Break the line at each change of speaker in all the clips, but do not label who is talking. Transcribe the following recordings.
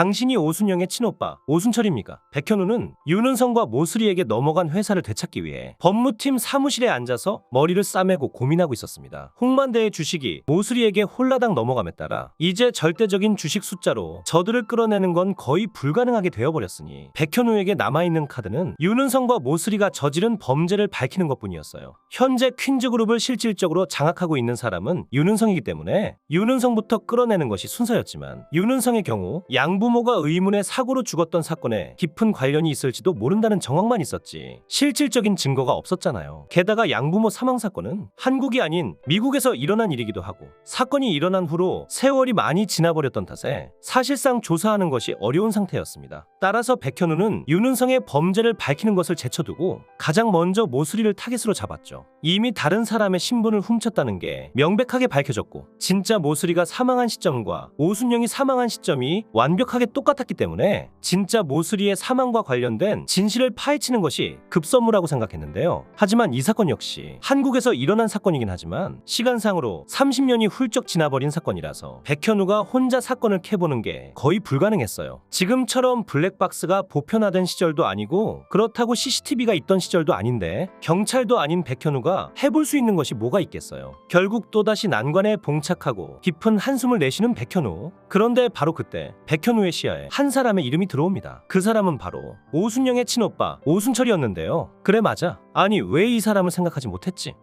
당신이 오순영의 친오빠 오순철입니까? 백현우는 윤은성과 모슬이에게 넘어간 회사를 되찾기 위해 법무팀 사무실에 앉아서 머리를 싸매고 고민하고 있었습니다. 홍만대의 주식이 모슬이에게 홀라당 넘어감에 따라 이제 절대적인 주식 숫자로 저들을 끌어내는 건 거의 불가능하게 되어버렸으니 백현우에게 남아있는 카드는 윤은성과 모슬이가 저지른 범죄를 밝히는 것뿐이었어요. 현재 퀸즈그룹을 실질적으로 장악하고 있는 사람은 윤은성이기 때문에 윤은성부터 끌어내는 것이 순서였지만 윤은성의 경우 양부모가 의문의 사고로 죽었던 사건에 깊은 관련이 있을지도 모른다는 정황만 있었지 실질적인 증거가 없었잖아요. 게다가 양부모 사망 사건은 한국이 아닌 미국에서 일어난 일이기도 하고 사건이 일어난 후로 세월이 많이 지나버렸던 탓에 사실상 조사하는 것이 어려운 상태였습니다. 따라서 백현우는 윤은성의 범죄를 밝히는 것을 제쳐두고 가장 먼저 모슬이를 타겟으로 잡았죠. 이미 다른 사람의 신분을 훔쳤다는 게 명백하게 밝혀졌고 진짜 모슬이가 사망한 시점과 오순영이 사망한 시점이 완벽하게 똑같았기 때문에 진짜 모슬이의 사망과 관련된 진실을 파헤치는 것이 급선무라고 생각했는데요. 하지만 이 사건 역시 한국에서 일어난 사건이긴 하지만 시간상으로 30년이 훌쩍 지나버린 사건이라서 백현우가 혼자 사건을 캐보는 게 거의 불가능했어요. 지금처럼 블랙박스가 보편화된 시절도 아니고 그렇다고 CCTV가 있던 시절도 아닌데 경찰도 아닌 백현우가 해볼 수 있는 것이 뭐가 있겠어요. 결국 또다시 난관에 봉착하고 깊은 한숨을 내쉬는 백현우. 그런데 바로 그때 백현우의 시야에 한 사람의 이름이 들어옵니다. 그 사람은 바로 오순영의 친오빠 오순철이었는데요. 그래 맞아. 아니 왜 이 사람을 생각하지 못했지?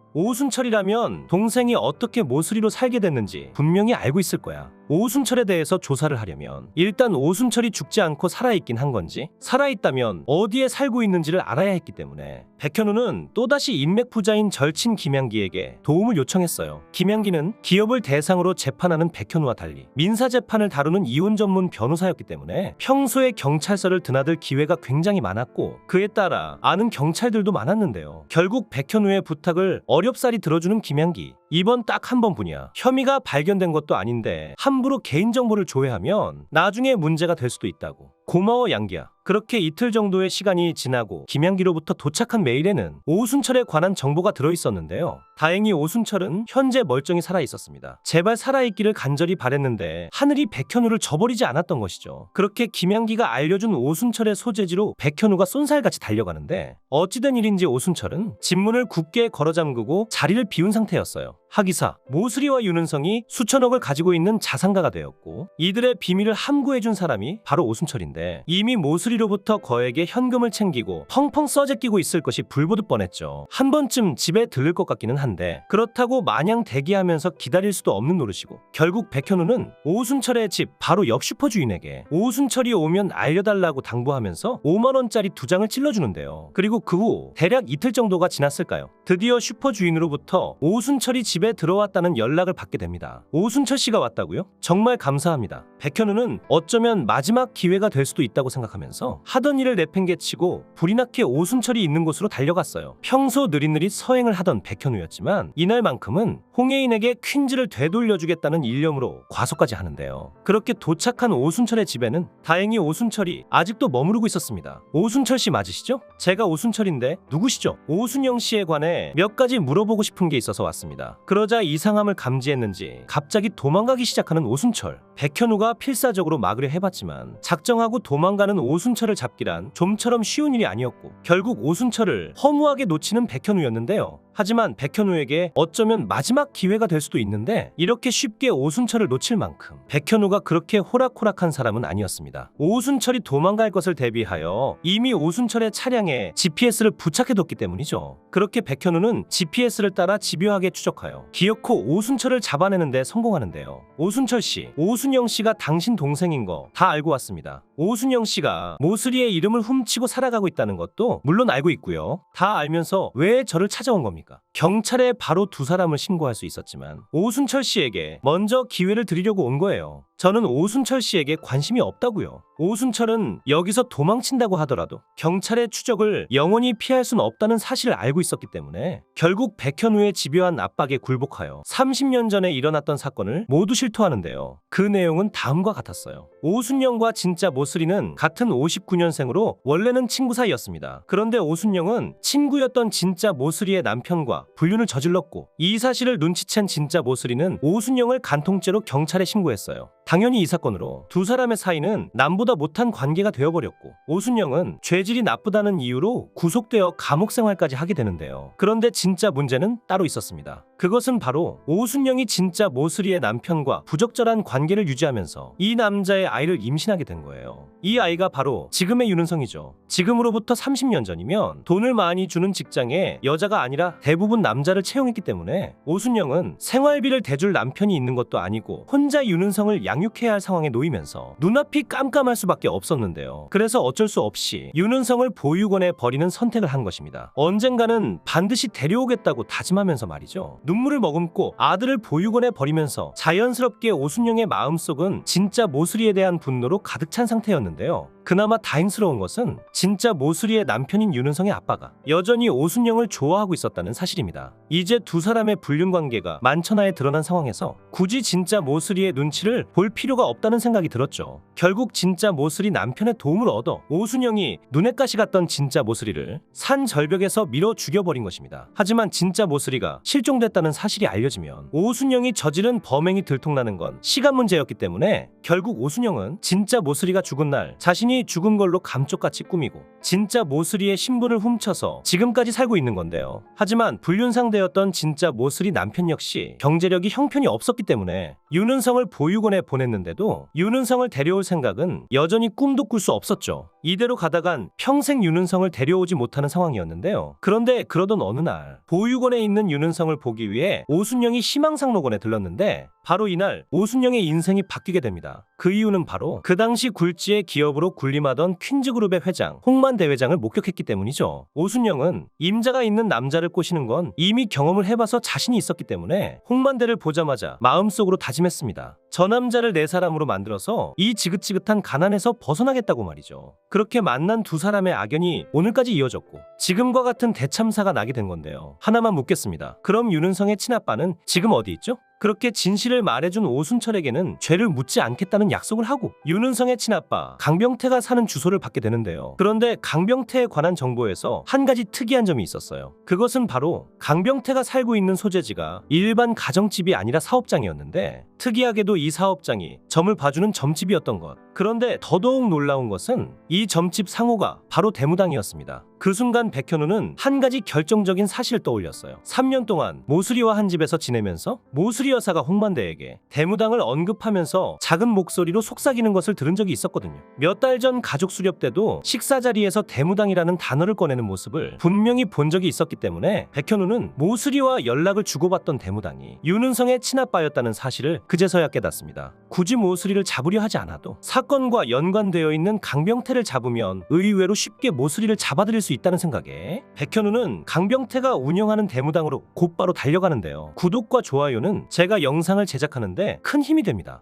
오순철이라면 동생이 어떻게 모슬이로 살게 됐는지 분명히 알고 있을 거야. 오순철에 대해서 조사를 하려면 일단 오순철이 죽지 않고 살아있긴 한 건지 살아있다면 어디에 살고 있는지를 알아야 했기 때문에 백현우는 또다시 인맥 부자인 절친 김양기에게 도움을 요청했어요. 김양기는 기업을 대상으로 재판하는 백현우와 달리 민사재판을 다루는 이혼 전문 변호사였기 때문에 평소에 경찰서를 드나들 기회가 굉장히 많았고 그에 따라 아는 경찰들도 많았는데요. 결국 백현우의 부탁을 어렵사리 들어주는 김양기. 이번 딱 한 번뿐이야. 혐의가 발견된 것도 아닌데 함부로 개인정보를 조회하면 나중에 문제가 될 수도 있다고. 고마워 양기야. 그렇게 이틀 정도의 시간이 지나고 김양기로부터 도착한 메일에는 오순철에 관한 정보가 들어있었는데요. 다행히 오순철은 현재 멀쩡히 살아있었습니다. 제발 살아있기를 간절히 바랬는데 하늘이 백현우를 저버리지 않았던 것이죠. 그렇게 김양기가 알려준 오순철의 소재지로 백현우가 쏜살같이 달려가는데 어찌된 일인지 오순철은 집문을 굳게 걸어잠그고 자리를 비운 상태였어요. 하기사 모슬이와 윤은성이 수천억을 가지고 있는 자산가가 되었고 이들의 비밀을 함구해준 사람이 바로 오순철인데 이미 모슬이로부터 거액의 현금을 챙기고 펑펑 써제끼고 있을 것이 불보듯 뻔했죠. 한 번쯤 집에 들를 것 같기는 한데 그렇다고 마냥 대기하면서 기다릴 수도 없는 노릇이고 결국 백현우는 오순철의 집 바로 옆 슈퍼주인에게 오순철이 오면 알려달라고 당부하면서 5만원짜리 2장을 찔러주는데요. 그리고 그 후 대략 이틀 정도가 지났을까요? 드디어 슈퍼주인으로부터 오순철이 집에 들어왔다는 연락을 받게 됩니다. 오순철 씨가 왔다고요? 정말 감사합니다. 백현우는 어쩌면 마지막 기회가 될 수도 있다고 생각하면서 하던 일을 내팽개치고 불이 나게 오순철이 있는 곳으로 달려갔어요. 평소 느릿느릿 서행을 하던 백현우였지만 이날만큼은 홍혜인에게 퀸즈를 되돌려주겠다는 일념으로 과소까지 하는데요. 그렇게 도착한 오순철의 집에는 다행히 오순철이 아직도 머무르고 있었습니다. 오순철 씨 맞으시죠? 제가 오순철인데 누구시죠? 오순영 씨에 관해 몇 가지 물어보고 싶은 게 있어서 왔습니다. 그러자 이상함을 감지했는지 갑자기 도망가기 시작하는 오순철. 백현우가 필사적으로 막으려 해봤지만 작정하고 도망가는 오순철을 잡기란 좀처럼 쉬운 일이 아니었고 결국 오순철을 허무하게 놓치는 백현우였는데요. 하지만 백현우에게 어쩌면 마지막 기회가 될 수도 있는데 이렇게 쉽게 오순철을 놓칠 만큼 백현우가 그렇게 호락호락한 사람은 아니었습니다. 오순철이 도망갈 것을 대비하여 이미 오순철의 차량에 GPS를 부착해뒀기 때문이죠. 그렇게 백현우는 GPS를 따라 집요하게 추적하여 기어코 오순철을 잡아내는 데 성공하는데요. 오순철 씨, 오순영 씨가 당신 동생인 거 다 알고 왔습니다. 오순영 씨가 모슬이의 이름을 훔치고 살아가고 있다는 것도 물론 알고 있고요. 다 알면서 왜 저를 찾아온 겁니까? 경찰에 바로 2사람을 신고할 수 있었지만 오순철 씨에게 먼저 기회를 드리려고 온 거예요. 저는 오순철 씨에게 관심이 없다고요. 오순철은 여기서 도망친다고 하더라도 경찰의 추적을 영원히 피할 수는 없다는 사실을 알고 있었기 때문에 결국 백현우의 집요한 압박에 굴복하여 30년 전에 일어났던 사건을 모두 실토하는데요. 그 내용은 다음과 같았어요. 오순영과 진짜 모슬이는 같은 59년생으로 원래는 친구 사이였습니다. 그런데 오순영은 친구였던 진짜 모슬이의 남편과 불륜을 저질렀고 이 사실을 눈치챈 진짜 모슬이는 오순영을 간통죄로 경찰에 신고했어요. 당연히 이 사건으로 두 사람의 사이는 남보다 못한 관계가 되어버렸고 오순영은 죄질이 나쁘다는 이유로 구속되어 감옥 생활까지 하게 되는데요. 그런데 진짜 문제는 따로 있었습니다. 그것은 바로 오순영이 진짜 모슬이의 남편과 부적절한 관계를 유지하면서 이 남자의 아이를 임신하게 된 거예요. 이 아이가 바로 지금의 윤은성이죠. 지금으로부터 30년 전이면 돈을 많이 주는 직장에 여자가 아니라 대부분 남자를 채용했기 때문에 오순영은 생활비를 대줄 남편이 있는 것도 아니고 혼자 윤은성을 양육해야 할 상황에 놓이면서 눈앞이 깜깜할 수밖에 없었는데요. 그래서 어쩔 수 없이 윤은성을 보육원에 버리는 선택을 한 것입니다. 언젠가는 반드시 데려오겠다고 다짐하면서 말이죠. 눈물을 머금고 아들을 보육원에 버리면서 자연스럽게 오순영의 마음속은 진짜 모슬이에 대한 분노로 가득 찬 상태였는데요. 그나마 다행스러운 것은 진짜 모슬이의 남편인 윤은성의 아빠가 여전히 오순영을 좋아하고 있었다는 사실입니다. 이제 두 사람의 불륜 관계가 만천하에 드러난 상황에서 굳이 진짜 모슬이의 눈치를 볼 필요가 없다는 생각이 들었죠. 결국 진짜 모슬이 남편의 도움을 얻어 오순영이 눈엣 가시 같던 진짜 모슬이를 산 절벽에서 밀어 죽여버린 것입니다. 하지만 진짜 모슬이가 실종됐다는 사실이 알려지면 오순영이 저지른 범행이 들통나는 건 시간 문제였기 때문에 결국 오순영은 진짜 모슬이가 죽은 날 자신이 죽은 걸로 감쪽같이 꾸미고 진짜 모슬이의 신분을 훔쳐서 지금까지 살고 있는 건데요. 하지만 불륜 상대였던 진짜 모슬이 남편 역시 경제력이 형편이 없었기 때문에 윤은성을 보육원에 보냈는데도 윤은성을 데려올 생각은 여전히 꿈도 꿀 수 없었죠. 이대로 가다간 평생 윤은성을 데려오지 못하는 상황이었는데요. 그런데 그러던 어느 날 보육원에 있는 윤은성을 보기 위해 오순영이 희망상록원에 들렀는데 바로 이날 오순영의 인생이 바뀌게 됩니다. 그 이유는 바로 그 당시 굴지의 기업으로 군림하던 퀸즈그룹의 회장 홍만대 회장을 목격했기 때문이죠. 오순영은 임자가 있는 남자를 꼬시는 건 이미 경험을 해봐서 자신이 있었기 때문에 홍만대를 보자마자 마음속으로 다짐했습니다. 저 남자를 내 사람으로 만들어서 이 지긋지긋한 가난에서 벗어나겠다고 말이죠. 그렇게 만난 두 사람의 악연이 오늘까지 이어졌고 지금과 같은 대참사가 나게 된 건데요. 하나만 묻겠습니다. 그럼 윤은성의 친아빠는 지금 어디 있죠? 그렇게 진실을 말해준 오순철에게는 죄를 묻지 않겠다는 약속을 하고 윤은성의 친아빠 강병태가 사는 주소를 받게 되는데요. 그런데 강병태에 관한 정보에서 한 가지 특이한 점이 있었어요. 그것은 바로 강병태가 살고 있는 소재지가 일반 가정집이 아니라 사업장이었는데 특이하게도 이 사업장이 점을 봐주는 점집이었던 것. 그런데 더더욱 놀라운 것은 이 점집 상호가 바로 대무당이었습니다. 그 순간 백현우는 한 가지 결정적인 사실을 떠올렸어요. 3년 동안 모수리와 한 집에서 지내면서 모수리 여사가 홍반대에게 대무당을 언급하면서 작은 목소리로 속삭이는 것을 들은 적이 있었거든요. 몇 달 전 가족 수렵 때도 식사 자리에서 대무당이라는 단어를 꺼내는 모습을 분명히 본 적이 있었기 때문에 백현우는 모수리와 연락을 주고받던 대무당이 윤은성의 친아빠였다는 사실을 그제서야 깨닫습니다. 굳이 모수리를 잡으려 하지 않아도 사건과 연관되어 있는 강병태를 잡으면 의외로 쉽게 모수리를 잡아들일 수 있다는 생각에 백현우는 강병태가 운영하는 대무당으로 곧바로 달려가는데요. 구독과 좋아요는 제가 영상을 제작하는데 큰 힘이 됩니다.